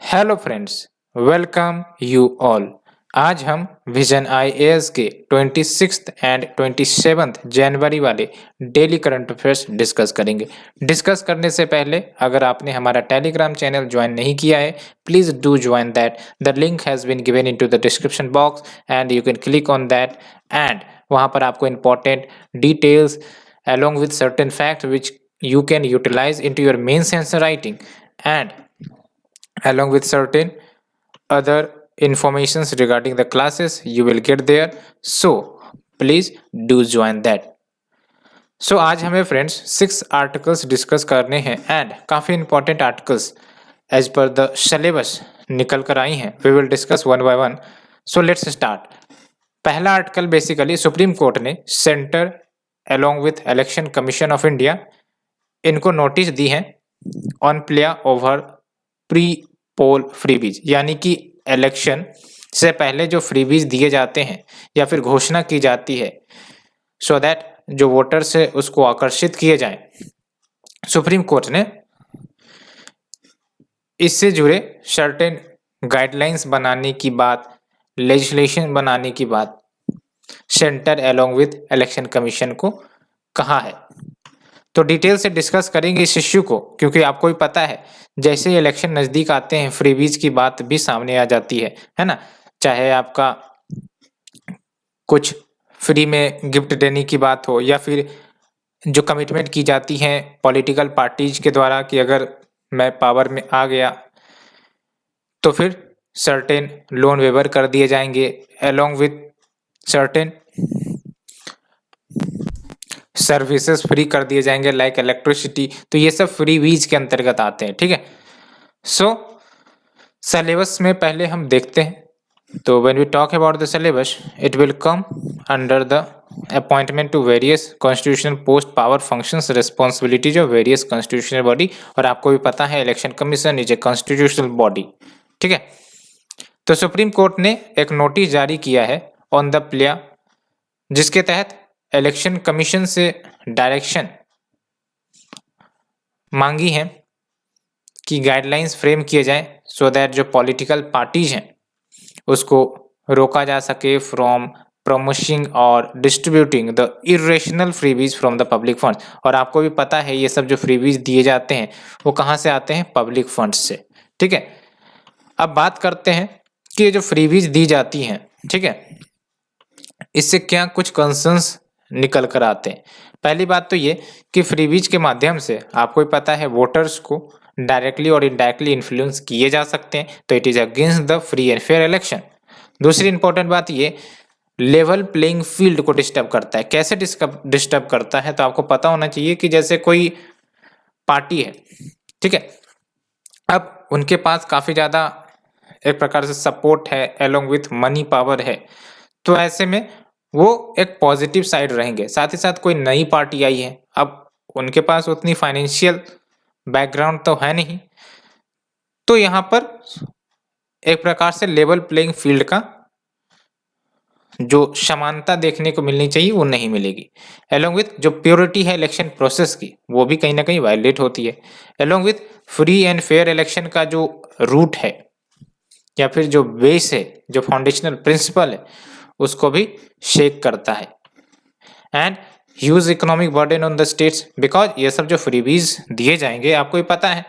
Hello friends, welcome you all. आज हम vision IAS के 26th एंड 27th जनवरी वाले डेली करंट अफेयर्स डिस्कस करेंगे। डिस्कस करने से पहले अगर आपने हमारा टेलीग्राम चैनल ज्वाइन नहीं किया है, please do join that. The link has been given into the description box and you can click on that and वहाँ पर आपको important details along with certain facts which you can utilize into your mains answer writing and along with certain other informations regarding the classes you will get there, so please do join that. आज हमें friends 6 articles discuss करने हैं and काफ़ी important articles as per the syllabus निकल कर आई हैं। We will discuss one by one. So let's start. पहला आर्टिकल बेसिकली सुप्रीम कोर्ट ने centre along with election commission of India इनको नोटिस दी है on plea over pre poll freebies, यानी कि इलेक्शन से पहले जो फ्रीबीज दिए जाते हैं या फिर घोषणा की जाती है सो दैट जो वोटर्स है उसको आकर्षित किए जाएं। सुप्रीम कोर्ट ने इससे जुड़े सर्टेन गाइडलाइंस बनाने की बात, लेजिस्लेशन बनाने की बात centre along with election commission को कहा है। तो डिटेल से डिस्कस करेंगे इस इश्यू को, क्योंकि आपको भी पता है जैसे ही इलेक्शन नज़दीक आते हैं फ्रीबीज की बात भी सामने आ जाती है ना। चाहे आपका कुछ फ्री में गिफ्ट देने की बात हो या फिर जो कमिटमेंट की जाती हैं पॉलिटिकल पार्टीज के द्वारा कि अगर मैं पावर में आ गया तो फिर सर्टेन लोन वेवर कर दिए जाएंगे along with certain services free कर दिए जाएंगे लाइक इलेक्ट्रिसिटी। तो ये सब फ्री वीज के अंतर्गत आते हैं, ठीक है। सो सिलेबस में पहले हम देखते हैं। तो when we talk about the syllabus it will come under the appointment to various constitutional post, power, functions, responsibilities of various constitutional body. और आपको भी पता है election commission is a constitutional body, ठीक है। तो सुप्रीम कोर्ट ने एक नोटिस जारी किया है ऑन द प्ले, जिसके तहत इलेक्शन कमीशन से डायरेक्शन मांगी है कि गाइडलाइंस फ्रेम किए जाएं सो दैट जो पॉलिटिकल पार्टीज हैं उसको रोका जा सके फ्रॉम प्रमोशिंग और distributing the irrational freebies from the public funds. और आपको भी पता है ये सब जो फ्रीबीज दिए जाते हैं वो कहाँ से आते हैं? पब्लिक फंड्स से, ठीक है। अब बात करते हैं कि ये जो फ्रीबीज दी जाती हैं, ठीक है, इससे क्या कुछ कंसर्न्स निकल कर आते हैं। पहली बात तो ये कि फ्रीबीज के माध्यम से आपको भी पता है वोटर्स को डायरेक्टली और इनडायरेक्टली इन्फ्लुएंस किए जा सकते हैं, तो it is against the free and fair election. दूसरी इंपॉर्टेंट बात ये लेवल प्लेइंग फील्ड को डिस्टर्ब करता है। कैसे डिस्टर्ब करता है? तो आपको पता होना चाहिए कि जैसे कोई पार्टी है, ठीक है, अब उनके पास काफ़ी ज़्यादा एक प्रकार से सपोर्ट है अलोंग विथ मनी पावर है, तो ऐसे में वो एक पॉजिटिव साइड रहेंगे। साथ ही साथ कोई नई पार्टी आई है, अब उनके पास उतनी फाइनेंशियल बैकग्राउंड तो है नहीं, तो यहाँ पर एक प्रकार से लेवल प्लेइंग फील्ड का जो समानता देखने को मिलनी चाहिए वो नहीं मिलेगी। अलोंग विथ जो प्योरिटी है इलेक्शन प्रोसेस की वो भी कहीं ना कहीं वायलेट होती है। Along with free and fair election का जो रूट है या फिर जो बेस है, जो फाउंडेशनल प्रिंसिपल है, उसको भी शेक करता है। And huge economic burden on the states, because ये सब जो फ्रीबीज दिए जाएंगे आपको भी पता है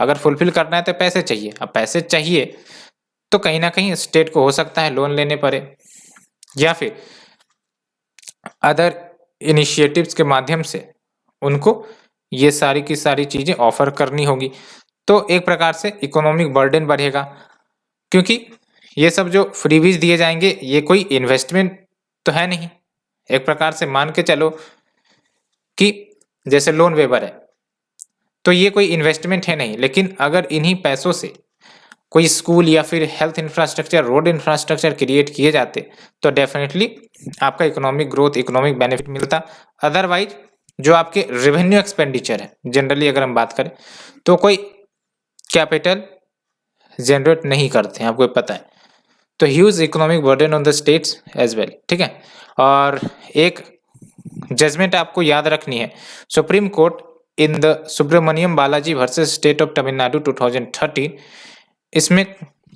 अगर फुलफिल करना है तो पैसे चाहिए। अब पैसे चाहिए तो कहीं ना कहीं स्टेट को हो सकता है लोन लेने पड़े या फिर अदर इनिशिएटिव्स के माध्यम से उनको ये सारी की सारी चीज़ें ऑफर करनी होगी। तो एक प्रकार से इकोनॉमिक बर्डन बढ़ेगा, क्योंकि ये सब जो फ्रीबीज दिए जाएंगे ये कोई इन्वेस्टमेंट तो है नहीं। एक प्रकार से मान के चलो कि जैसे लोन वेवर है तो ये कोई इन्वेस्टमेंट है नहीं, लेकिन अगर इन्हीं पैसों से कोई स्कूल या फिर health infrastructure, road infrastructure create किए जाते तो डेफिनेटली आपका इकोनॉमिक ग्रोथ, इकोनॉमिक बेनिफिट मिलता। अदरवाइज जो आपके रेवेन्यू एक्सपेंडिचर है जनरली अगर हम बात करें तो कोई कैपिटल जनरेट नहीं करते हैं, आपको पता है। तो huge economic burden on the states as well, ठीक है। और एक जजमेंट आपको याद रखनी है, supreme court in the Subramaniam Balaji versus state of Tamil Nadu 2013 इसमें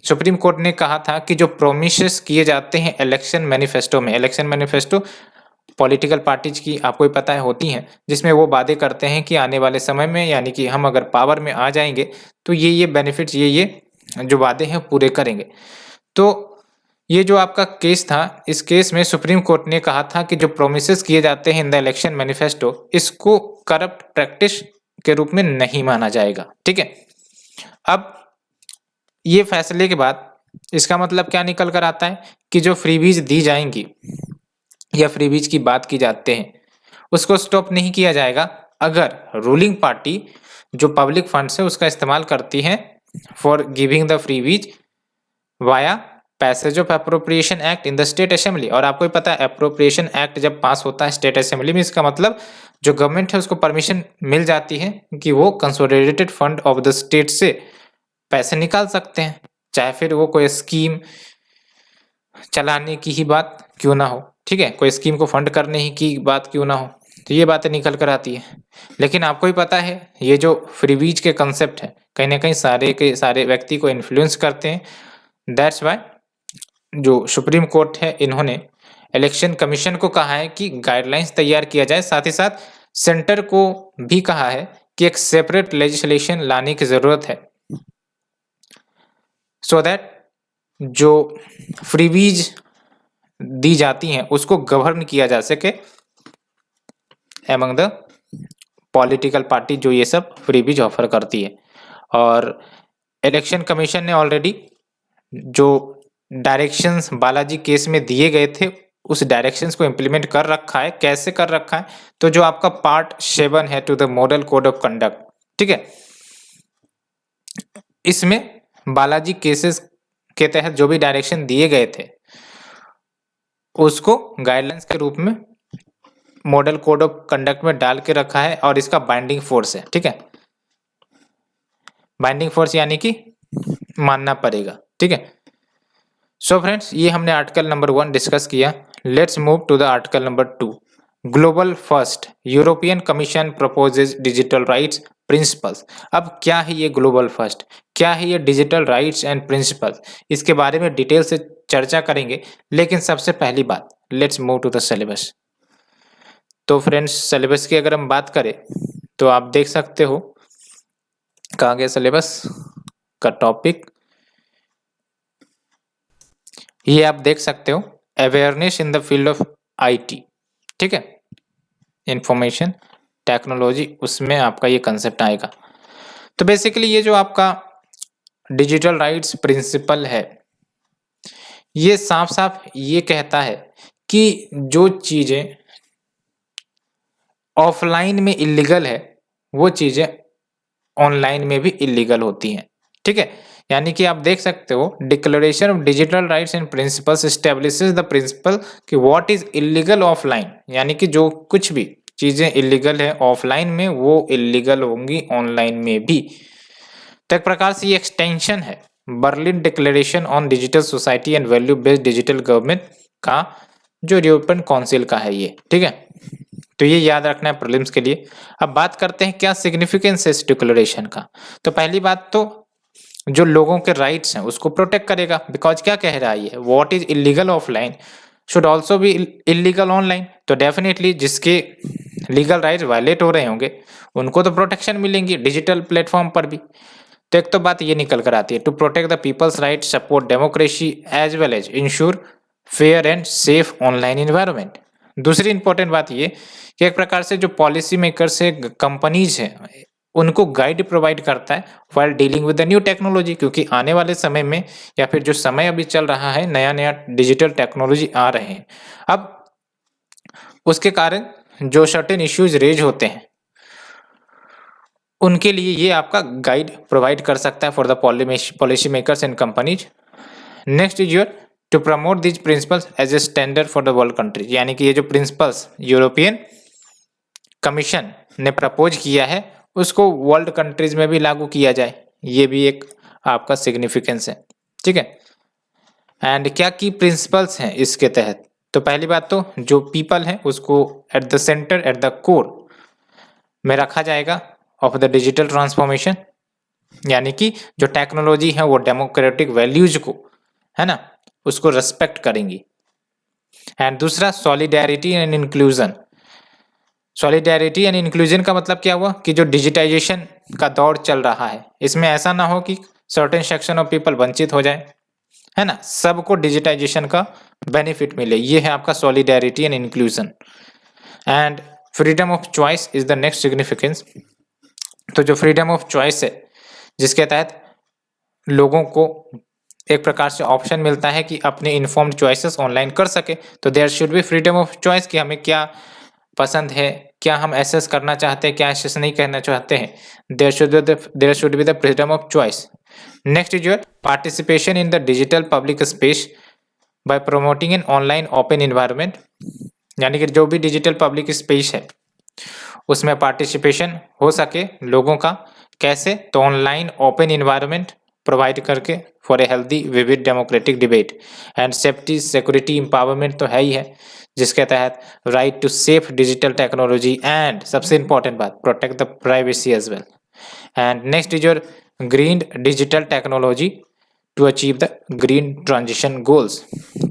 सुप्रीम कोर्ट ने कहा था कि जो प्रोमिसेस किए जाते हैं इलेक्शन मैनिफेस्टो में, इलेक्शन मैनिफेस्टो पॉलिटिकल पार्टीज की आपको ही पता है होती हैं, जिसमें वो वादे करते हैं कि आने वाले समय में यानी कि हम अगर पावर में आ जाएंगे तो ये बेनिफिट्स ये जो वादे हैं पूरे करेंगे। तो ये जो आपका केस था, इस केस में सुप्रीम कोर्ट ने कहा था कि जो प्रोमिसेस किए जाते हैं इन द इलेक्शन मैनिफेस्टो, इसको करप्ट प्रैक्टिस के रूप में नहीं माना जाएगा। ठीक है, अब ये फैसले के बाद इसका मतलब क्या निकल कर आता है कि जो फ्रीबीज दी जाएंगी या फ्रीबीज की बात की जाते हैं उसको स्टॉप नहीं किया जाएगा अगर रूलिंग पार्टी जो पब्लिक फंड्स है उसका इस्तेमाल करती है for giving the freebies via passage of appropriation act in the state assembly. और आपको ही पता है अप्रोप्रिएशन एक्ट जब पास होता है स्टेट असेंबली में, इसका मतलब जो गवर्नमेंट है उसको परमिशन मिल जाती है कि वो consolidated fund of the state से पैसे निकाल सकते हैं, चाहे फिर वो कोई स्कीम चलाने की ही बात क्यों ना हो। ठीक है, कोई स्कीम को फंड करने ही की बात क्यों ना हो, तो ये बातें निकल कर आती है। लेकिन आपको ही पता है ये जो फ्रीबीज के कंसेप्ट है कहीं ना कहीं सारे के सारे व्यक्ति को इन्फ्लुएंस करते हैं। दैट्स वाई जो सुप्रीम कोर्ट है इन्होंने इलेक्शन कमीशन को कहा है कि गाइडलाइंस तैयार किया जाए, साथ ही साथ सेंटर को भी कहा है कि एक सेपरेट लेजिस्लेशन लाने की जरूरत है सो दैट जो फ्रीबीज दी जाती हैं उसको गवर्न किया जा सके एमंग द पॉलिटिकल पार्टी जो ये सब फ्रीबीज ऑफर करती है। और इलेक्शन कमीशन ने ऑलरेडी जो डायरेक्शंस बालाजी केस में दिए गए थे उस डायरेक्शंस को इम्प्लीमेंट कर रखा है। कैसे कर रखा है, तो जो आपका पार्ट 7 है to the model code of conduct, ठीक है, इसमें बालाजी केसेस के तहत जो भी डायरेक्शन दिए गए थे उसको गाइडलाइंस के रूप में मॉडल कोड ऑफ कंडक्ट में डाल के रखा है और इसका बाइंडिंग फोर्स है। ठीक है, बाइंडिंग फोर्स यानी कि मानना पड़ेगा। ठीक है, सो फ्रेंड्स ये हमने आर्टिकल नंबर 1 डिस्कस किया। Let's move to the article number 2, global first European commission proposes digital rights principles. अब क्या है ये ग्लोबल फर्स्ट, क्या है ये डिजिटल राइट्स एंड प्रिंसिपल्स, इसके बारे में डिटेल से चर्चा करेंगे। लेकिन सबसे पहली बात, let's move to the syllabus. तो फ्रेंड्स सिलेबस की अगर हम बात करें तो आप देख सकते हो कहाँ गया सिलेबस का टॉपिक, ये आप देख सकते हो awareness in the field of IT. ठीक है, इंफॉर्मेशन टेक्नोलॉजी, उसमें आपका ये कंसेप्ट आएगा। तो बेसिकली ये जो आपका डिजिटल राइट्स प्रिंसिपल है ये साफ साफ ये कहता है कि जो चीजें ऑफलाइन में इलीगल है वो चीजें ऑनलाइन में भी इलीगल होती हैं। ठीक है, यानी कि आप देख सकते हो declaration of digital rights and principles establishes the principle कि व्हाट इज इलीगल ऑफलाइन, यानी कि जो कुछ भी चीजें इलीगल है ऑफलाइन में वो इलीगल होंगी ऑनलाइन में भी। तो एक प्रकार से ये एक्सटेंशन है Berlin declaration on digital society and value based digital government का जो यूरोपियन काउंसिल का है ये। ठीक है, तो ये याद रखना है प्रीलिम्स के लिए। अब बात करते हैं क्या सिग्निफिकेंस है इस डिक्लेरेशन का। तो पहली बात तो जो लोगों के राइट्स हैं उसको प्रोटेक्ट करेगा, बिकॉज क्या कह रहा है ये, what is illegal offline should also be illegal online. तो डेफिनेटली जिसके लीगल राइट्स वायलेट हो रहे होंगे उनको तो प्रोटेक्शन मिलेंगी डिजिटल प्लेटफॉर्म पर भी। तो एक तो बात ये निकल कर आती है to protect the people's right, support democracy as well as ensure fair and safe online environment. दूसरी इंपॉर्टेंट बात ये कि एक प्रकार से जो पॉलिसी मेकर्स है कंपनीज हैं उनको गाइड प्रोवाइड करता है while dealing with the new technology, क्योंकि आने वाले समय में या फिर जो समय अभी चल रहा है नया नया डिजिटल टेक्नोलॉजी आ रहे हैं। अब उसके कारण जो सर्टेन इश्यूज रेज होते हैं उनके लिए ये आपका गाइड प्रोवाइड कर सकता है for the policy makers and companies. Next is your to promote these principles as a standard for the world countries, यानी कि ये जो प्रिंसिपल्स यूरोपियन कमीशन ने प्रपोज किया है उसको वर्ल्ड कंट्रीज में भी लागू किया जाए, ये भी एक आपका सिग्निफिकेंस है। ठीक है, एंड क्या की प्रिंसिपल्स हैं इसके तहत, तो पहली बात तो जो पीपल है उसको at the centre at the core में रखा जाएगा ऑफ द डिजिटल ट्रांसफॉर्मेशन। यानी कि जो टेक्नोलॉजी है वो डेमोक्रेटिक वैल्यूज को, है ना, उसको रेस्पेक्ट करेंगी। एंड दूसरा solidarity and inclusion. Solidarity and inclusion का मतलब क्या हुआ कि जो डिजिटाइजेशन का दौर चल रहा है इसमें ऐसा ना हो कि सर्टेन सेक्शन ऑफ पीपल वंचित हो जाए, है ना, सबको डिजिटाइजेशन का बेनिफिट मिले, ये है आपका solidarity and inclusion. And freedom of choice is the next significance. तो जो फ्रीडम ऑफ चॉइस है जिसके तहत लोगों को एक प्रकार से ऑप्शन मिलता है कि अपने इन्फॉर्म्ड चॉइसेस ऑनलाइन कर सके, तो there should be freedom of choice कि हमें क्या पसंद है, क्या हम एसेस करना चाहते हैं, क्या एसेस नहीं करना चाहते हैं। There should be the freedom of choice. Next is your participation in the digital public space by promoting an online open environment. यानी कि जो भी डिजिटल पब्लिक स्पेस है उसमें पार्टिसिपेशन हो सके लोगों का, कैसे, तो ऑनलाइन ओपन इन्वायरमेंट प्रोवाइड करके for a healthy vivid democratic debate. And safety security empowerment तो है ही है, जिसके तहत right to safe digital technology and सबसे इंपॉर्टेंट बात protect the privacy as well. And next is your green digital technology to achieve the green transition goals.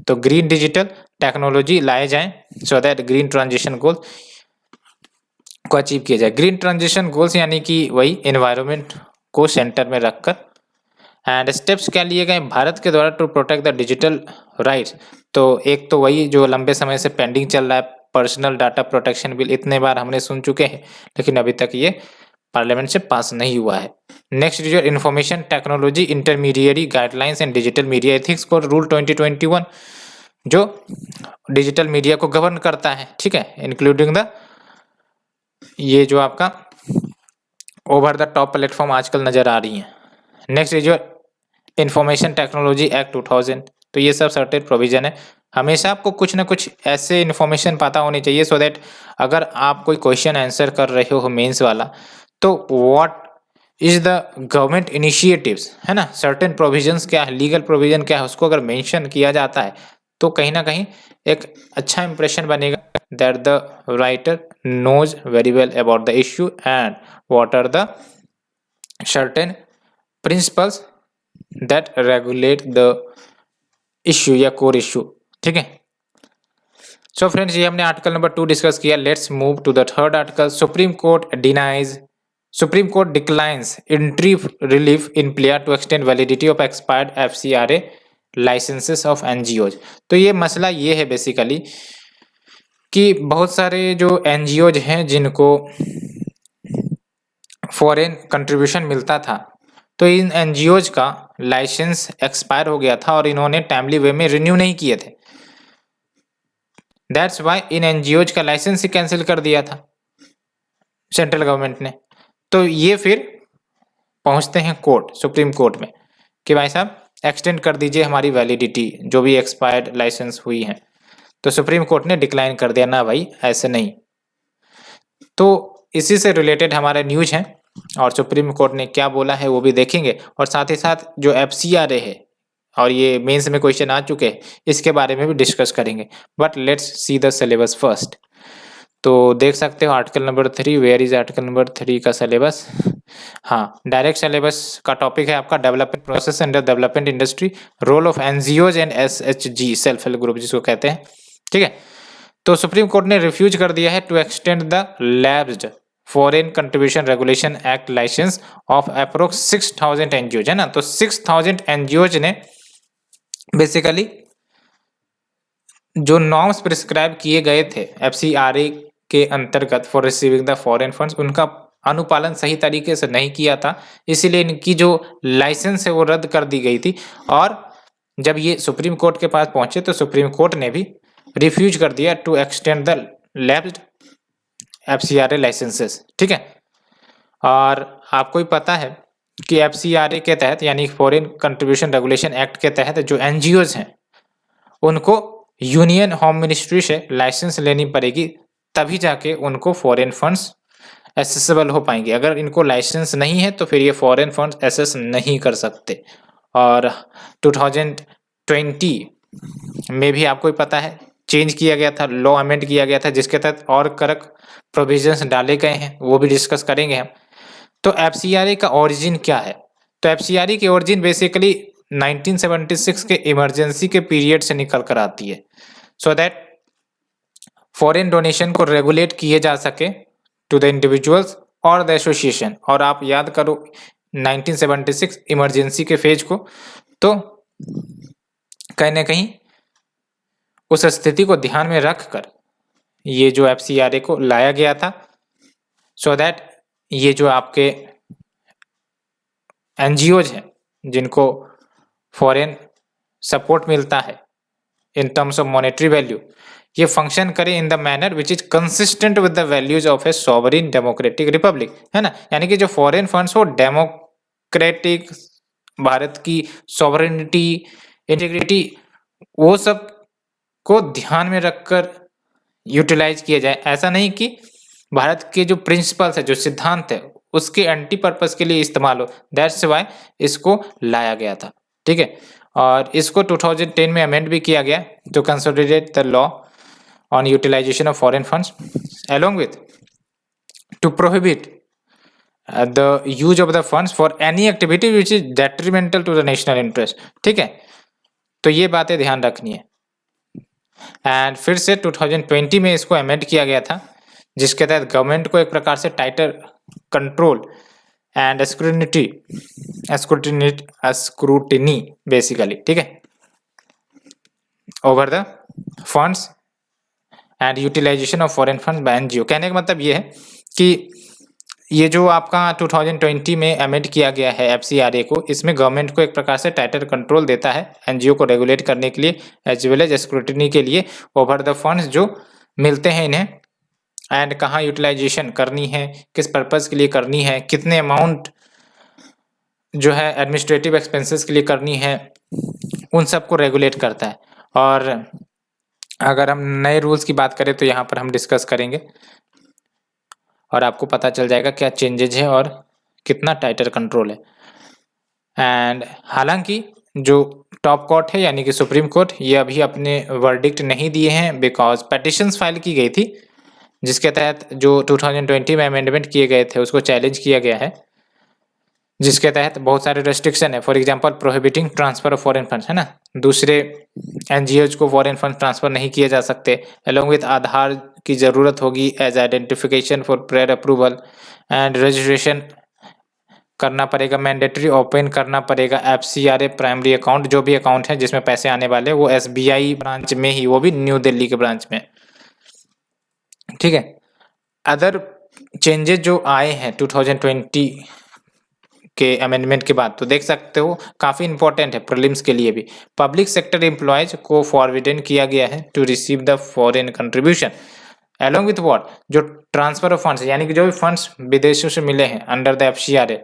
तो green digital technology लाए जाएं so that green transition goal को achieve किया जाए। Green transition goals यानी कि वही एनवायरनमेंट को सेंटर में रखकर। एंड स्टेप्स क्या लिए गए भारत के द्वारा to protect the digital rights. तो एक तो वही जो लंबे समय से पेंडिंग चल रहा है, पर्सनल डाटा प्रोटेक्शन बिल, इतने बार हमने सुन चुके हैं लेकिन अभी तक ये पार्लियामेंट से पास नहीं हुआ है। Next is your information technology intermediary guidelines and digital media ethics for rule 2021, जो डिजिटल मीडिया को गवर्न करता है, ठीक है, इंक्लूडिंग द ये जो आपका ओवर द टॉप प्लेटफॉर्म आजकल नजर आ रही हैं। Next is your information technology act 2000। तो ये सब सर्टेन प्रोविजन है। हमेशा आपको कुछ ना कुछ ऐसे इन्फॉर्मेशन पता होनी चाहिए सो दैट अगर आप कोई क्वेश्चन आंसर कर रहे हो मेंस वाला, तो what is the government initiatives, है ना, सर्टेन प्रोविजंस क्या है, लीगल प्रोविजन क्या है, उसको अगर मेंशन किया जाता है तो कहीं ना कहीं एक अच्छा इंप्रेशन बनेगा that the writer knows very well about the issue and what are the certain principles that regulate the issue या core issue, ठीक है। सो फ्रेंड्स ये हमने आर्टिकल नंबर 2 डिस्कस किया। Let's move to the third article. Supreme court declines entry relief in plea to extend validity of expired FCRA licences of NGOs। तो ये मसला ये है बेसिकली कि बहुत सारे जो NGOs हैं जिनको फॉरेन कंट्रीब्यूशन मिलता था, तो इन NGOs का लाइसेंस एक्सपायर हो गया था और इन्होंने टाइमली वे में रिन्यू नहीं किए थे। दैट्स वाई इन NGOs का लाइसेंस ही कैंसिल कर दिया था सेंट्रल गवर्नमेंट ने। तो ये फिर पहुंचते हैं कोर्ट, सुप्रीम कोर्ट में कि भाई साहब एक्सटेंड कर दीजिए हमारी वैलिडिटी जो भी एक्सपायर्ड लाइसेंस हुई है। तो सुप्रीम कोर्ट ने डिक्लाइन कर दिया, ना भाई ऐसे नहीं। तो इसी से रिलेटेड हमारे न्यूज हैं और सुप्रीम कोर्ट ने क्या बोला है वो भी देखेंगे, और साथ ही साथ जो FCRA है और ये मेंस में क्वेश्चन आ चुके हैं इसके बारे में भी डिस्कस करेंगे। But let's see the syllabus first. तो देख सकते हो article number 3, where is article number 3 का सिलेबस। हाँ, डायरेक्ट सिलेबस का टॉपिक है आपका development process and development industry, role of NGOs and SHG self help group जिसको कहते हैं, ठीक है। तो सुप्रीम कोर्ट ने रिफ्यूज कर दिया है to extend the lapsed foreign contribution regulation act licence of approx 6000 NGOs, है ना। तो 6000 NGOs ने बेसिकली जो नॉर्म्स प्रिस्क्राइब किए गए थे FCRA के अंतर्गत for receiving the foreign funds, उनका अनुपालन सही तरीके से नहीं किया था, इसीलिए इनकी जो लाइसेंस है वो रद्द कर दी गई थी। और जब ये सुप्रीम कोर्ट के पास पहुंचे तो सुप्रीम कोर्ट ने भी रिफ्यूज कर दिया to extend the lapsed FCRA licences, ठीक है। और आपको ही पता है कि FCRA के तहत यानी फॉरेन कंट्रीब्यूशन रेगुलेशन एक्ट के तहत जो NGOs हैं उनको यूनियन होम मिनिस्ट्री से लाइसेंस लेनी पड़ेगी, तभी जाके उनको फॉरेन फंड्स एसेसेबल हो पाएंगे। अगर इनको लाइसेंस नहीं है तो फिर ये फॉरेन फंड्स एसेस नहीं कर सकते। और 2020 में भी आपको ही पता है चेंज किया गया था, लॉ अमेंड किया गया था जिसके तहत और कड़क प्रोविजंस डाले गए हैं, वो भी डिस्कस करेंगे हम। तो FCRA का ओरिजिन क्या है, तो एफसीआरए की ओरिजिन बेसिकली 1976 के इमरजेंसी के पीरियड से निकल कर आती है, सो दैट फॉरेन डोनेशन को रेगुलेट किए जा सके टू द इंडिविजुअल्स और द एसोसिएशन। और आप याद करो 1976 इमरजेंसी के फेज को, तो कहीं ना कहीं उस स्थिति को ध्यान में रखकर ये जो एफसीआरए को लाया गया था, सो दैट ये जो आपके एनजीओज हैं जिनको फॉरेन सपोर्ट मिलता है in terms of monetary value, ये फंक्शन करे in the manner which is consistent with the values of A sovereign democratic Republic, है ना। यानी कि जो फॉरेन फंड्स हो डेमोक्रेटिक, भारत की सॉवरेनिटी, इंटीग्रिटी, वो सब को ध्यान में रखकर यूटिलाइज किया जाए। ऐसा नहीं कि भारत के जो प्रिंसिपल्स है, जो सिद्धांत है, उसके एंटी पर्पस के लिए इस्तेमाल हो। दैट्स वाई इसको लाया गया था, ठीक है। और इसको 2010 में अमेंड भी किया गया to consolidate the law on utilisation of foreign funds along with to prohibit the use of the funds for any activity which is detrimental to the national interest, ठीक है। तो ये बातें ध्यान रखनी है। एंड फिर से 2020 में इसको अमेंड किया गया था, जिसके तहत गवर्नमेंट को एक प्रकार से tighter control and scrutiny basically, ठीक है, over the funds and utilisation of foreign fund by NGO. कहने का मतलब ये है कि ये जो आपका 2020 में अमेंड किया गया है एफसीआरए को, इसमें गवर्नमेंट को एक प्रकार से टाइटर कंट्रोल देता है एनजीओ को रेगुलेट करने के लिए, एज वेल एज स्क्रूटिनी के लिए ओवर द फंड्स जो मिलते हैं इन्हें, एंड कहाँ यूटिलाइजेशन करनी है, किस पर्पज़ के लिए करनी है, कितने अमाउंट जो है एडमिनिस्ट्रेटिव एक्सपेंसेस के लिए करनी है, उन सबको रेगुलेट करता है। और अगर हम नए रूल्स की बात करें तो यहाँ पर हम डिस्कस करेंगे और आपको पता चल जाएगा क्या चेंजेज है और कितना टाइटर कंट्रोल है। एंड हालांकि जो टॉप कोर्ट है यानी कि सुप्रीम कोर्ट, ये अभी अपने वर्डिक्ट नहीं दिए हैं, बिकॉज पेटिशंस फाइल की गई थी जिसके तहत जो 2020 में अमेंडमेंट किए गए थे उसको चैलेंज किया गया है, जिसके तहत बहुत सारे रेस्ट्रिक्शन है। For example prohibiting transfer of foreign funds, है ना, दूसरे एनजीओज को फॉरेन फंड ट्रांसफर नहीं किए जा सकते। अलोंग विथ आधार की ज़रूरत होगी as identification for prior approval, and registration करना पड़ेगा, मैंडेटरी ओपन करना पड़ेगा एफसीआरए प्राइमरी अकाउंट, जो भी अकाउंट है जिसमें पैसे आने वाले वो एसबीआई ब्रांच में ही, वो भी न्यू दिल्ली के ब्रांच में, ठीक है। अदर चेंजेस जो आए हैं 2020 के अमेंडमेंट के बाद, तो देख सकते हो काफ़ी इंपॉर्टेंट है प्रीलिम्स के लिए भी। पब्लिक सेक्टर एम्प्लॉयज को फॉरवर्डन किया गया है to receive the foreign contribution along with what, जो ट्रांसफर ऑफ फंड्स, यानी कि जो भी फंड्स विदेशों से मिले हैं अंडर द एफसीआरए,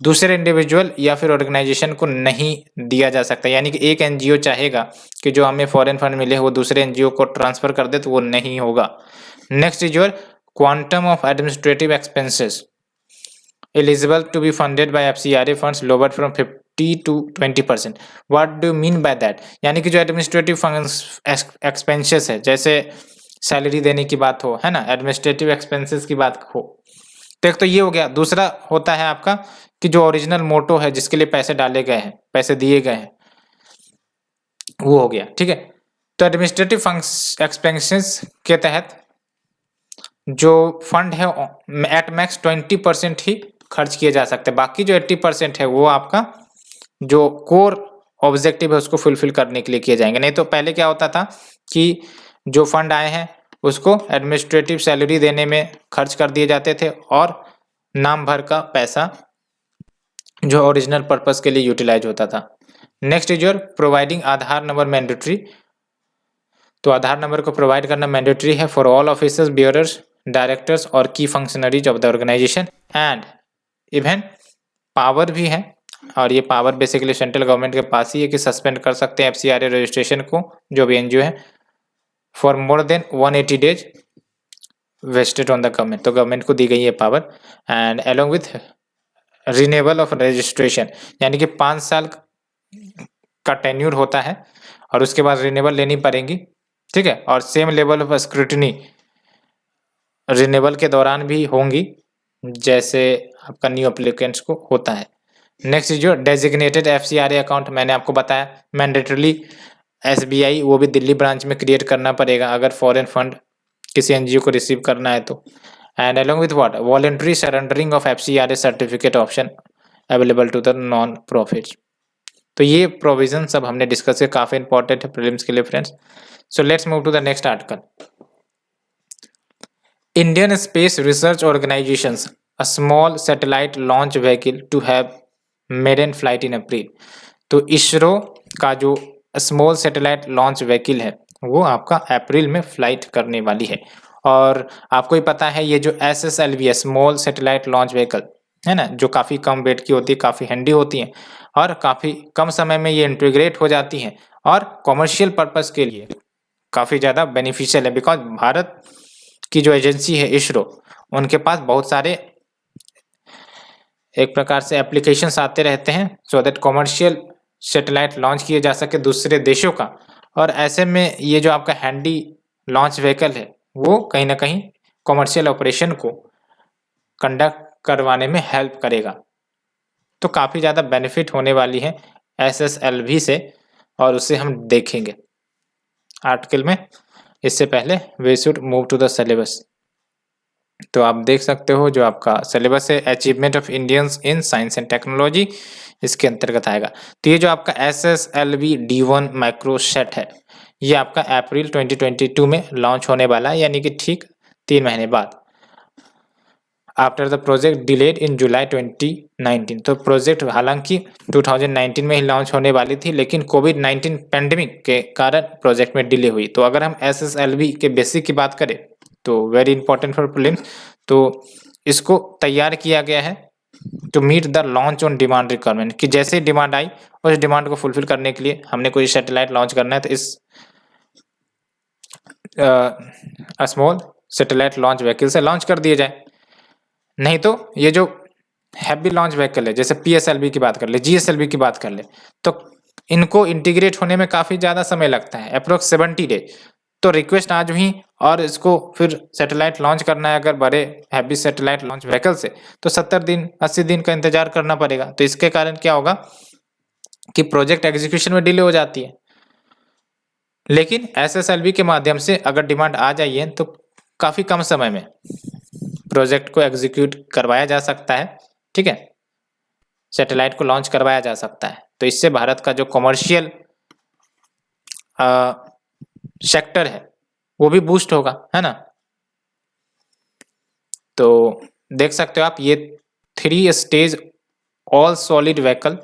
दूसरे इंडिविजुअल या फिर ऑर्गेनाइजेशन को नहीं दिया जा सकता। यानी कि एक एनजीओ चाहेगा कि जो हमें फॉरेन फंड मिले वो दूसरे एनजीओ को ट्रांसफर कर दे तो वो नहीं होगा। Next is your quantum of administrative expenses eligible to be funded by FCRA funds lowered from 50 to 20%. What do you mean by that? यानी कि जो एडमिनिस्ट्रेटिव एक्सपेंसेस है, जैसे सैलरी देने की बात हो, है ना, एडमिनिस्ट्रेटिव एक्सपेंसेस की बात हो, तो एक तो ये हो गया। दूसरा होता है आपका कि जो ओरिजिनल मोटो है जिसके लिए पैसे डाले गए हैं, पैसे दिए गए हैं, वो हो गया, ठीक है। तो एडमिनिस्ट्रेटिव एक्सपेंसेस के तहत जो फंड है एट मैक्स 20% ही खर्च किए जा सकते हैं। बाकी जो 80% है वो आपका जो कोर ऑब्जेक्टिव है उसको फुलफिल करने के लिए किए जाएंगे। नहीं तो पहले क्या होता था कि जो फंड आए हैं उसको एडमिनिस्ट्रेटिव सैलरी देने में खर्च कर दिए जाते थे और नाम भर का पैसा जो ओरिजिनल पर्पस के लिए यूटिलाइज होता था। Next is your providing Aadhaar number mandatory. तो आधार नंबर को प्रोवाइड करना मैंडेटरी है for all officers, bearers, directors और key functionaries of the organisation. And even power भी है, और ये पावर बेसिकली सेंट्रल गवर्नमेंट के पास ही है कि सस्पेंड कर सकते हैं एफसीआरए रजिस्ट्रेशन को, जो भी एनजीओ है, for more than 180 days vested on the government. तो गवर्नमेंट को दी गई है power. And along with renewal of registration, यानी कि 5 साल का टेन्यूर होता है और उसके बाद रिन्यूअल लेनी पड़ेगी, ठीक है। और same level of scrutiny renewal के दौरान भी होंगी जैसे आपका न्यू एप्लीकेंट्स को होता है। नेक्स्ट जो डेजिग्नेटेड FCRA अकाउंट मैंने आपको बताया, मैंडेटरली SBI वो भी दिल्ली ब्रांच में क्रिएट करना पड़ेगा अगर फॉरेन फंड किसी NGO को रिसीव करना है तो। And along with what, voluntary surrendering of FCRA certificate option available to the non profit. तो ये प्रोविजन सब हमने डिस्कस किया, काफी इंपॉर्टेंट है प्रीलिम्स के लिए friends. So let's move to the next article. Indian space research organisations a small satellite launch vehicle to have maiden flight in April. तो इसरो का जो स्मॉल सैटेलाइट लॉन्च व्हीकल है वो आपका अप्रैल में फ्लाइट करने वाली है। और आपको ही पता है ये जो SSLV है, स्मॉल सैटेलाइट लॉन्च व्हीकल है ना, जो काफ़ी कम वेट की होती है, काफ़ी हैंडी होती है और काफ़ी कम समय में ये इंटीग्रेट हो जाती हैं और कॉमर्शियल पर्पस के लिए काफ़ी ज़्यादा बेनिफिशियल है। बिकॉज भारत की जो एजेंसी है इसरो, उनके पास बहुत सारे एक प्रकार से एप्लीकेशंस आते रहते हैं so that commercial satellite launch किए जा सके दूसरे देशों का। और ऐसे में ये जो आपका हैंडी लॉन्च व्हीकल है वो कहीं ना कहीं कॉमर्शियल ऑपरेशन को कंडक्ट करवाने में हेल्प करेगा। तो काफ़ी ज़्यादा बेनिफिट होने वाली है SSLV से और उसे हम देखेंगे आर्टिकल में। इससे पहले we should move to the syllabus. तो आप देख सकते हो जो आपका सिलेबस है, achievement of Indians in science and technology, इसके अंतर्गत आएगा। तो ये जो आपका SSLV D1 माइक्रोसेट है ये आपका अप्रैल 2022 में लॉन्च होने वाला है, यानी कि ठीक 3 महीने बाद। After the project delayed in July 2019। तो प्रोजेक्ट हालांकि 2019 में ही लॉन्च होने वाली थी, लेकिन कोविड-19 पैंडेमिक के कारण प्रोजेक्ट में डिले हुई। तो अगर हम SSLV के बेसिक की बात करें तो वेरी इंपॉर्टेंट फॉर प्रीलिम्स, तो इसको तैयार किया गया है to meet the launch on demand requirement, कि जैसे ही डिमांड आई उस डिमांड को फुलफिल करने के लिए हमने कोई सैटेलाइट लॉन्च करना है तो इस स्मॉल सैटेलाइट लॉन्च व्हीकल से लॉन्च कर दिया जाए। नहीं तो ये जो हैवी लॉन्च व्हीकल है, जैसे PSLV की बात कर ले, GSLV की बात कर ले, तो इनको इंटीग्रेट होने में काफ़ी ज़्यादा समय लगता है, अप्रोक्स 70 डे। तो रिक्वेस्ट आज हुई और इसको फिर सैटेलाइट लॉन्च करना है अगर बड़े हैवी सैटेलाइट लॉन्च व्हीकल से, तो 70 दिन 80 दिन का इंतजार करना पड़ेगा। तो इसके कारण क्या होगा कि प्रोजेक्ट एग्जीक्यूशन में डिले हो जाती है। लेकिन SSLV के माध्यम से अगर डिमांड आ जाइए तो काफ़ी कम समय में प्रोजेक्ट को एग्जीक्यूट करवाया जा सकता है, ठीक है, सैटेलाइट को लॉन्च करवाया जा सकता है। तो इससे भारत का जो कमर्शियल सेक्टर है वो भी बूस्ट होगा, है ना। तो देख सकते हो आप ये 3 स्टेज ऑल सॉलिड व्हीकल,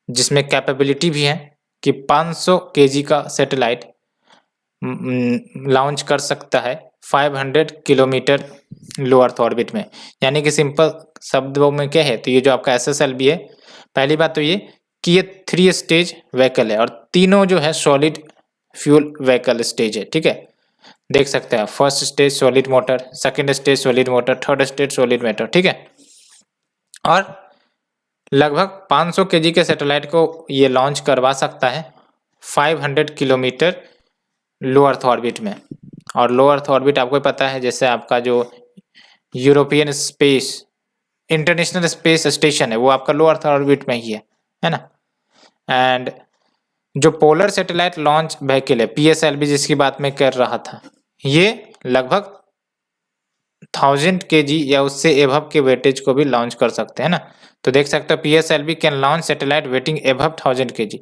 जिसमें कैपेबिलिटी भी है कि 500 kg का सैटेलाइट लॉन्च कर सकता है 500 किलोमीटर लो अर्थ ऑर्बिट में। यानी कि सिंपल शब्दों में क्या है, तो ये जो आपका SSLV है, पहली बात तो ये कि ये 3 स्टेज व्हीकल है और तीनों जो है सॉलिड फ्यूल व्हीकल स्टेज है, ठीक है। देख सकते हैं first stage solid motor, second stage solid motor, third stage solid motor, ठीक है। और लगभग 500 kg के सैटेलाइट को ये लॉन्च करवा सकता है 500 किलोमीटर लो अर्थ ऑर्बिट में। और लो अर्थ ऑर्बिट आपको पता है, जैसे आपका जो European space international space station है वो आपका लो अर्थ ऑर्बिट में ही है ना। एंड जो पोलर सैटेलाइट लॉन्च व्हीकल है PSLV जिसकी बात मैं कर रहा था, ये लगभग 1000 kg या उससे एबव के वेटेज को भी लॉन्च कर सकते हैं ना। तो देख सकते हो PSLV can launch satellite waiting above 1000 kg।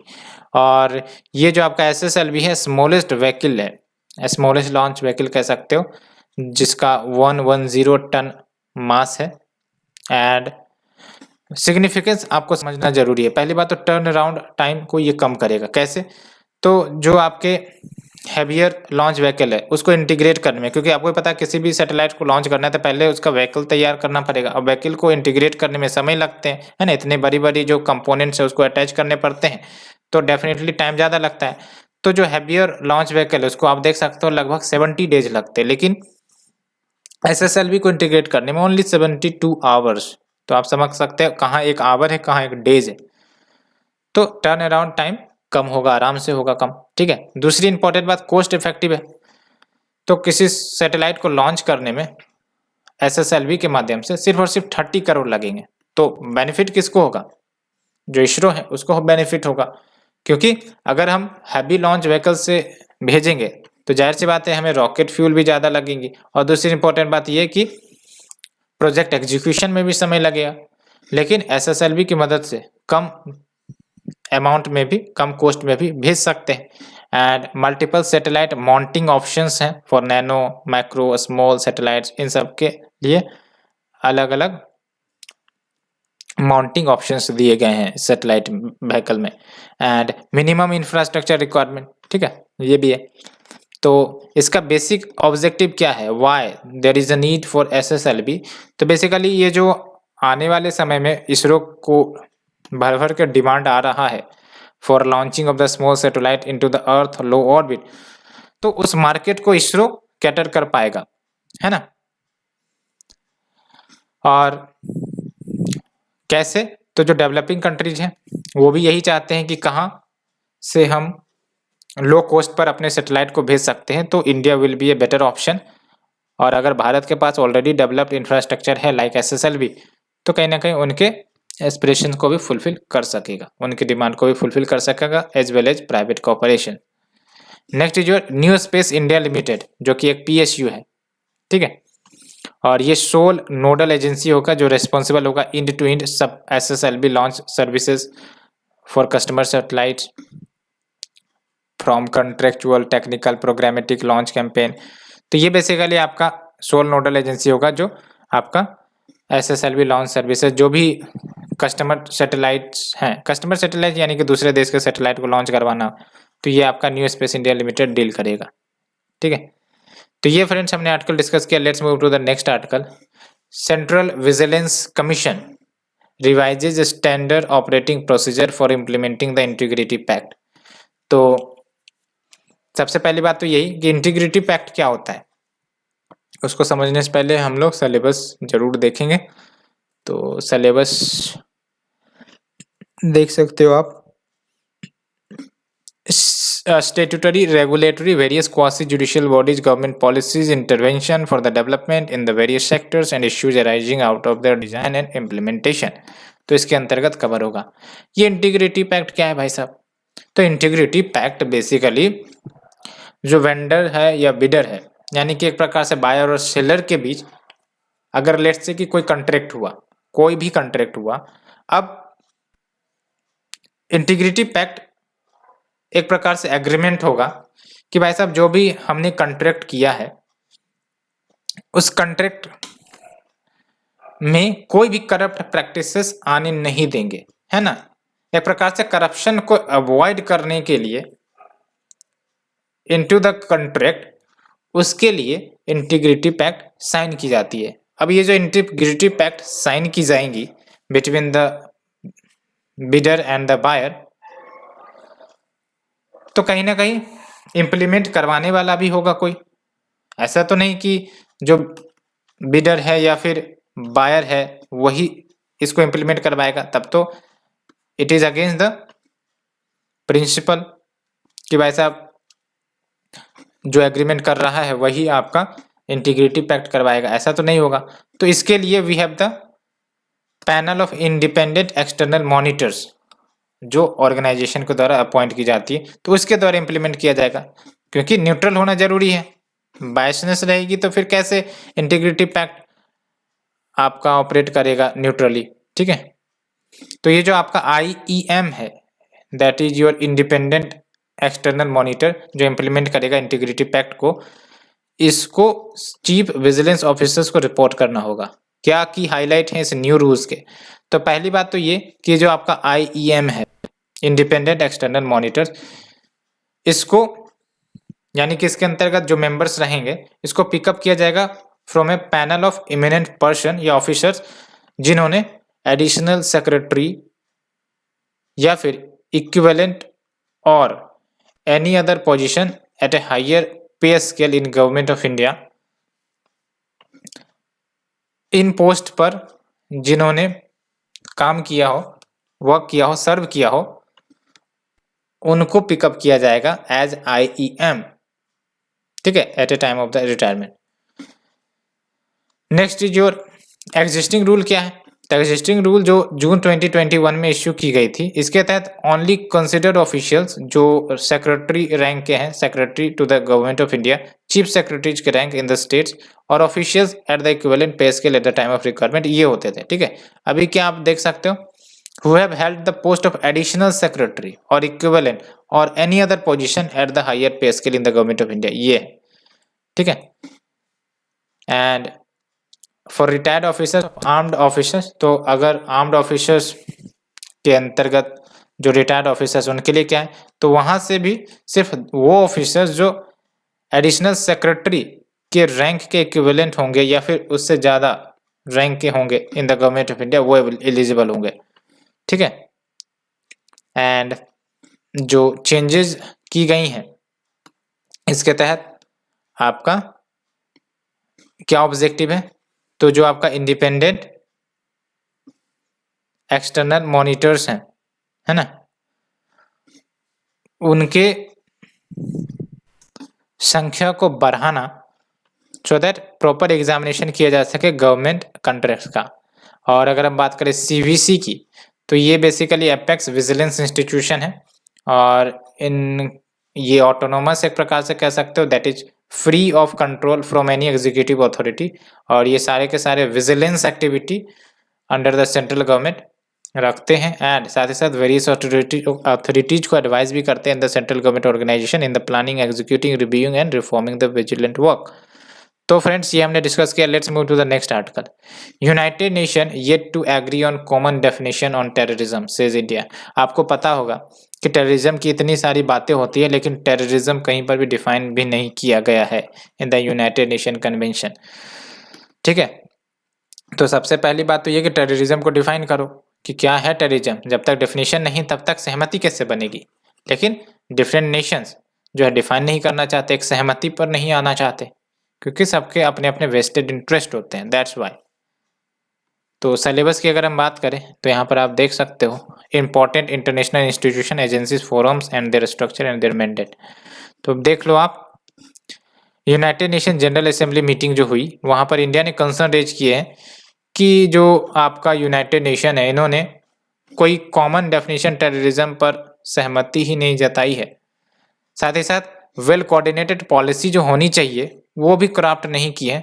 और ये जो आपका SSLV है स्मॉलेस्ट व्हीकल है, स्मॉलेस्ट लॉन्च व्हीकल कह सकते हो, जिसका 110 टन मास है। एंड सिग्निफिकेंस आपको समझना जरूरी है। पहली बात तो टर्न अराउंड टाइम को ये कम करेगा। कैसे? तो जो आपके हैवियर लॉन्च व्हीकल है उसको इंटीग्रेट करने में, क्योंकि आपको पता है किसी भी सैटेलाइट को लॉन्च करना है तो पहले उसका व्हीकल तैयार करना पड़ेगा और व्हीकल को इंटीग्रेट करने में समय लगते हैं, है ना। इतने बड़ी बड़ी जो कंपोनेंट्स है उसको अटैच करने पड़ते हैं तो डेफिनेटली टाइम ज़्यादा लगता है। तो जो हैवियर लॉन्च व्हीकल है उसको आप देख सकते हो लगभग 70 डेज लगते हैं, लेकिन SSLV को इंटीग्रेट करने में ओनली 72 आवर्स। तो आप समझ सकते हैं कहाँ एक आवर है कहाँ एक डेज है। तो टर्न अराउंड टाइम कम होगा, आराम से होगा कम, ठीक है। दूसरी इंपॉर्टेंट बात, कॉस्ट इफेक्टिव है। तो किसी सैटेलाइट को लॉन्च करने में SSLV के माध्यम से सिर्फ और सिर्फ 30 करोड़ लगेंगे, तो बेनिफिट किसको होगा? जो इसरो है उसको बेनिफिट होगा, क्योंकि अगर हम हैवी लॉन्च व्हीकल से भेजेंगे तो जाहिर सी बात है हमें रॉकेट फ्यूल भी ज़्यादा लगेंगी, और दूसरी इंपॉर्टेंट बात यह कि प्रोजेक्ट एग्जीक्यूशन में भी समय लगेगा। लेकिन एसएसएलवी की मदद से कम अमाउंट में भी, कम कॉस्ट में भी भेज सकते हैं। And multiple satellite mounting options हैं for nano, macro, small satellites, इन सब के लिए अलग अलग माउंटिंग ऑप्शंस दिए गए हैं सैटेलाइट व्हीकल में। एंड मिनिमम इंफ्रास्ट्रक्चर रिक्वायरमेंट, ठीक है, ये भी है। तो इसका बेसिक ऑब्जेक्टिव क्या है, why there is a need for SSLV? तो बेसिकली ये जो आने वाले समय में इसरो को भर भर के डिमांड आ रहा है for launching of the small satellite into the earth low orbit, तो उस मार्केट को इसरो कैटर कर पाएगा, है ना। और कैसे? तो जो डेवलपिंग कंट्रीज हैं वो भी यही चाहते हैं कि कहाँ से हम लो कॉस्ट पर अपने सैटेलाइट को भेज सकते हैं, तो India will be a better option. और अगर भारत के पास ऑलरेडी डेवलप्ड इंफ्रास्ट्रक्चर है लाइक एसएसएलवी, तो कहीं ना कहीं उनके एस्पिरेशन को भी फुलफिल कर सकेगा, उनकी डिमांड को भी फुलफिल कर सकेगा, as well as private corporation. Next is your new space India limited, जो कि एक पीएसयू है, ठीक है। और ये सोल नोडल एजेंसी होगा जो रिस्पॉन्सिबल होगा इंड टू इंड सब SSLV launch services for customer satellites from contractual, technical, programmatic, launch campaign. तो ये बेसिकली आपका सोल नोडल एजेंसी होगा जो आपका एसएसएलवी लॉन्च सर्विसेज, जो भी कस्टमर सैटेलाइट्स हैं, कस्टमर सैटेलाइट यानी कि दूसरे देश के सैटेलाइट को लॉन्च करवाना, तो ये आपका new space India limited deal करेगा, ठीक है। तो ये फ्रेंड्स हमने आर्टिकल डिस्कस किया। Let's move to the next article. Central vigilance commission revises standard operating procedure for implementing the integrity pact. तो सबसे पहली बात तो यही कि इंटीग्रिटी पैक्ट क्या होता है, उसको समझने से पहले हम लोग सिलेबस जरूर देखेंगे। तो सिलेबस देख सकते हो आप। Statutory, regulatory, various quasi-judicial bodies, government policies, intervention for the development in the various sectors and issues arising out of their design and implementation, तो इसके अंतर्गत कवर होगा। ये इंटीग्रिटी पैक्ट क्या है भाई साहब? तो इंटीग्रिटी पैक्ट बेसिकली जो वेंडर है या बिडर है, यानी कि एक प्रकार से बायर और सेलर के बीच अगर लेट्स से कि कोई कंट्रैक्ट हुआ, कोई भी कंट्रैक्ट हुआ, अब इंटीग्रिटी पैक्ट एक प्रकार से एग्रीमेंट होगा कि भाई साहब जो भी हमने कंट्रैक्ट किया है उस कंट्रैक्ट में कोई भी करप्ट प्रैक्टिसेस आने नहीं देंगे, है ना। एक प्रकार से करप्शन को अवॉइड करने के लिए इनटू द कंट्रैक्ट, उसके लिए इंटीग्रिटी पैक्ट साइन की जाती है। अब ये जो इंटीग्रिटी पैक्ट साइन की जाएंगी between the bidder and the buyer, तो कहीं ना कहीं इम्प्लीमेंट करवाने वाला भी होगा कोई। ऐसा तो नहीं कि जो बिडर है या फिर बायर है वही इसको इम्प्लीमेंट करवाएगा, तब तो it is against the principle कि भाई साहब जो एग्रीमेंट कर रहा है वही आपका इंटीग्रिटी पैक्ट करवाएगा, ऐसा तो नहीं होगा। तो इसके लिए we have the panel of independent external monitors, जो ऑर्गेनाइजेशन के द्वारा अपॉइंट की जाती है, तो उसके द्वारा इंप्लीमेंट किया जाएगा, क्योंकि न्यूट्रल होना जरूरी है। बायसनेस रहेगी तो फिर कैसे इंटीग्रिटी पैक्ट आपका ऑपरेट करेगा न्यूट्रली, ठीक है। तो ये जो आपका IEM है, that is your independent external monitor, जो इंप्लीमेंट करेगा इंटीग्रिटी पैक्ट को, इसको चीफ विजिलेंस ऑफिसर्स को रिपोर्ट करना होगा। क्या की हाईलाइट है इस न्यू रूल्स के? तो पहली बात तो ये कि जो आपका IEM है, इंडिपेंडेंट एक्सटर्नल मॉनिटर, इसको यानी कि इसके अंतर्गत जो मेंबर्स रहेंगे इसको पिकअप किया जाएगा from a panel of eminent person या ऑफिसर्स, जिन्होंने एडिशनल सेक्रेटरी या फिर इक्विवेलेंट और any other position at a higher pay scale in government of India, इन पोस्ट पर जिन्होंने काम किया हो, वर्क किया हो, सर्व किया हो, उनको पिकअप किया जाएगा एज IEM, ठीक है, at a time of the retirement. Next is your existing rule क्या है? द एग्जिस्टिंग रूल जो जून 2021 में इश्यू की गई थी, इसके तहत ओनली कंसिडर्ड ऑफिशियल्स जो सेक्रेटरी रैंक के हैं, secretary to the government of India, chief secretaries के रैंक इन द स्टेट्स और officials at the equivalent pay scale at the time of requirement, ये होते थे। ठीक है, अभी क्या आप देख सकते हो, who have held the post of additional secretary or equivalent or any other position at the higher pay scale in the government of India, ये है। ठीक है, and for retired officers, armed officers, तो अगर आर्म्ड ऑफिसर्स के अंतर्गत जो retired officers उनके लिए क्या है, तो वहां से भी सिर्फ वो ऑफिसर्स जो एडिशनल सेक्रेटरी के रैंक के इक्विवेलेंट होंगे या फिर उससे ज़्यादा रैंक के होंगे in the government of India, वो एलिजिबल होंगे। ठीक है, एंड जो चेंजेस की गई हैं इसके तहत आपका क्या ऑब्जेक्टिव है, तो जो आपका इंडिपेंडेंट एक्सटर्नल मॉनिटर्स हैं, है ना, उनके संख्या को बढ़ाना सो दैट प्रॉपर एग्जामिनेशन किया जा सके गवर्नमेंट कॉन्ट्रैक्ट्स का। और अगर हम बात करें सीवीसी की, तो ये बेसिकली एपेक्स विजिलेंस इंस्टीट्यूशन है और ये ऑटोनोमस एक प्रकार से कह सकते हो, that is free of control from any executive authority, और ये सारे के सारे vigilance activity under the central government रखते हैं एंड साथ ही साथ वेरियस अथॉरिटीज को एडवाइस भी करते हैं in the central government organisation in the planning, executing, reviewing and reforming the vigilant work. तो फ्रेंड्स ये हमने डिस्कस किया, let's move to the next article. United nation yet to agree on common definition on terrorism says India. आपको पता होगा कि terrorism की इतनी सारी बातें होती है लेकिन टेररिज्म कहीं पर भी डिफाइन भी नहीं किया गया है in the United nation convention. ठीक है, तो सबसे पहली बात तो ये कि टेररिज्म को डिफाइन करो कि क्या है टेररिज्म। जब तक डेफिनेशन नहीं तब तक सहमति कैसे बनेगी। लेकिन डिफरेंट नेशंस जो है डिफाइन नहीं करना चाहते, एक सहमति पर नहीं आना चाहते, क्योंकि सबके अपने अपने वेस्टेड इंटरेस्ट होते हैं, दैट्स वाई। तो सिलेबस की अगर हम बात करें तो यहाँ पर आप देख सकते हो important international institution, agencies, forums and there structure and there mandate. तो देख लो आप, United nation general assembly meeting जो हुई वहाँ पर इंडिया ने कंसर्न रेज किए हैं कि जो आपका यूनाइटेड नेशन है, इन्होंने कोई कॉमन डेफिनेशन टेररिज्म पर सहमति ही नहीं जताई है। साथ ही साथ वेल कोऑर्डिनेटेड पॉलिसी जो होनी चाहिए वो भी क्राफ्ट नहीं की है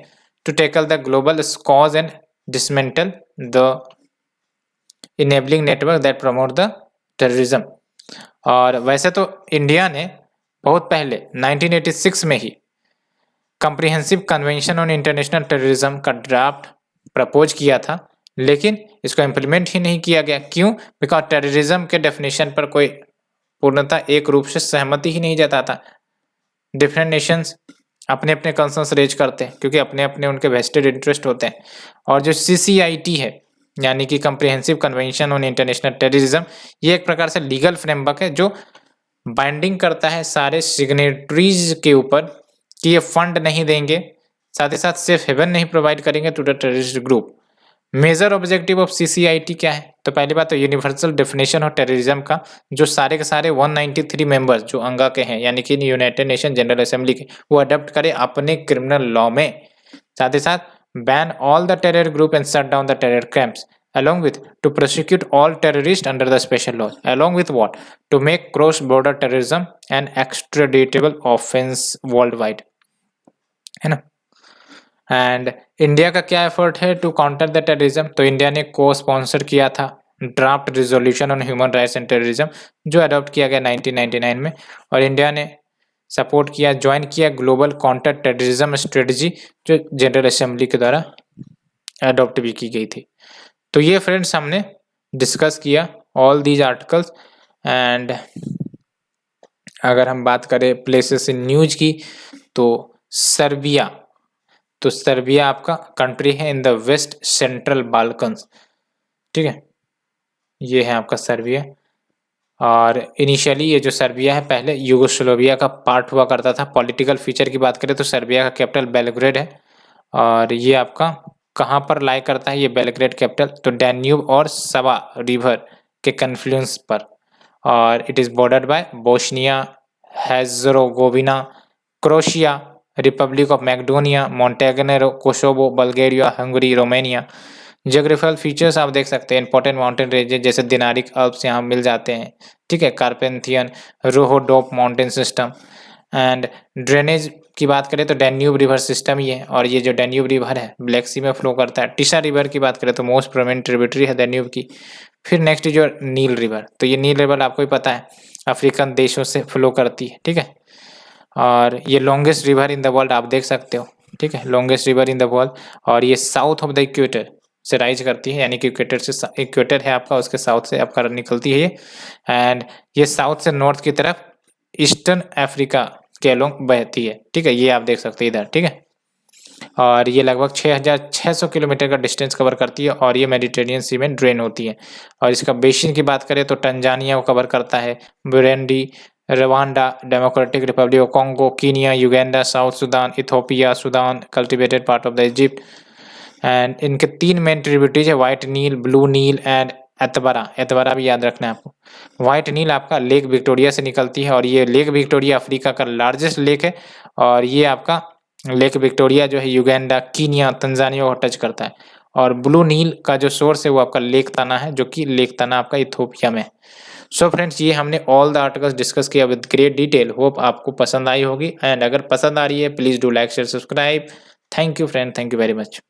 to tackle the global cause and dismantle the enabling network that promote the terrorism. और वैसे तो इंडिया ने बहुत पहले 1986 में ही comprehensive convention on international terrorism का ड्राफ्ट प्रपोज किया था, लेकिन इसको इम्प्लीमेंट ही नहीं किया गया। क्यों? बिकॉज टेररिज्म के डेफिनेशन पर कोई पूर्णतः एक रूप से सहमति ही नहीं जताता। डिफरेंट नेशंस अपने अपने कंसर्न्स रेज करते हैं क्योंकि अपने अपने उनके वेस्टेड इंटरेस्ट होते हैं। और जो CCIT है यानी कि comprehensive convention on international terrorism, ये एक प्रकार से लीगल फ्रेमवर्क है जो बाइंडिंग करता है सारे सिग्नेटरीज के ऊपर कि ये फंड नहीं देंगे, साथ ही साथ सेफ हेवन नहीं प्रोवाइड करेंगे to the terrorist group. Major objective of CCIT क्या है? तो पहली बात तो यूनिवर्सल डेफिनेशन ऑफ टेररिज्म का जो सारे के सारे 193 मेंबर्स जो अंगा के हैं यानी कि यूनाइटेड नेशन जनरल असेंबली के, वो अडॉप्ट करे अपने क्रिमिनल लॉ में। साथ ही साथ ban all the terror group and shut down the terror camps along with to prosecute all terrorists under the special laws, along with what, to make cross border terrorism an extraditable offense worldwide, है ना। And India का क्या effort है to counter the terrorism? तो India ने को sponsor किया था draft resolution on human rights and terrorism जो अडॉप्ट किया गया 1999 में, और इंडिया ने सपोर्ट किया, ज्वाइन किया ग्लोबल काउंटर टेररिज्म स्ट्रेटजी जो जनरल असेंबली के द्वारा अडॉप्ट भी की गई थी। तो ये फ्रेंड्स हमने डिस्कस किया ऑल दीज आर्टिकल्स। एंड अगर हम बात करें प्लेसेस इन न्यूज की तो सर्बिया, तो सर्बिया आपका कंट्री है in the west central Balkans. ठीक है, ये है आपका सर्बिया। और इनिशियली ये जो सर्बिया है पहले यूगोस्लाविया का पार्ट हुआ करता था। पॉलिटिकल फीचर की बात करें तो सर्बिया का कैपिटल बेलग्रेड है। और ये आपका कहाँ पर लाई करता है ये बेलग्रेड कैपिटल? तो डैन्यूब और सवा रिवर के कन्फ्लुएंस पर। और it is bordered by Bosnia Herzegovina, Croatia, Republic of Macedonia, Montenegro, Kosovo, Bulgaria, Hungary, Romania. Geographical features आप देख सकते हैं, इंपॉर्टेंट माउंटेन रेंजेस जैसे दिनारिक अल्प्स यहाँ मिल जाते हैं, ठीक है, कार्पेंथियन रोहोडोप माउंटेन सिस्टम। एंड ड्रेनेज की बात करें तो डैन्यूब रिवर सिस्टम ही है, और ये जो डैन्यूब रिवर है ब्लैक सी में फ्लो करता है। टिसा रिवर की बात करें तो मोस्ट प्रोमिनेंट ट्रिब्यूटरी है डैन्यूब की। फिर नेक्स्ट जो नील रिवर, तो ये नील रिवर आपको ही पता है अफ्रीकन देशों से फ्लो करती है, ठीक है। और ये longest river in the world आप देख सकते हो, ठीक है, longest river in the world. और ये साउथ ऑफ द इक्वेटर से राइज करती है, यानी कि इक्वेटर से, इक्वेटर है आपका, उसके साउथ से आपका निकलती है ये। एंड ये साउथ से नॉर्थ की तरफ ईस्टर्न अफ्रीका के अलोंग बहती है, ठीक है, ये आप देख सकते हैं इधर, ठीक है। और ये लगभग 6600 किलोमीटर का डिस्टेंस कवर करती है, और ये मेडिटेरेनियन सी में ड्रेन होती है। और इसका बेसिन की बात करें तो टंजानिया को कवर करता है, Burundi, Rwanda, Democratic Republic of Congo, Kenya, Uganda, South Sudan, Ethiopia, Sudan, cultivated part of the Egypt. And इनके 3 मेन ट्रिब्यूटरीज है, white Nile, blue Nile and Atbara. Atbara भी याद रखना है आपको। व्हाइट नील आपका लेक विक्टोरिया से निकलती है, और ये लेक विक्टोरिया अफ्रीका का लार्जेस्ट लेक है। और ये आपका लेक विक्टोरिया जो है युगांडा, कीनिया, तंजानिया को टच करता है। और ब्लू नील का जो सोर्स है वो आपका लेक तना है, जो कि लेक तना आपका इथोपिया में। सो फ्रेंड्स, ये हमने ऑल द आर्टिकल्स डिस्कस किया विद ग्रेट डिटेल। होप आपको पसंद आई होगी, एंड अगर पसंद आ रही है please do like share subscribe. Thank you friend, thank you very much.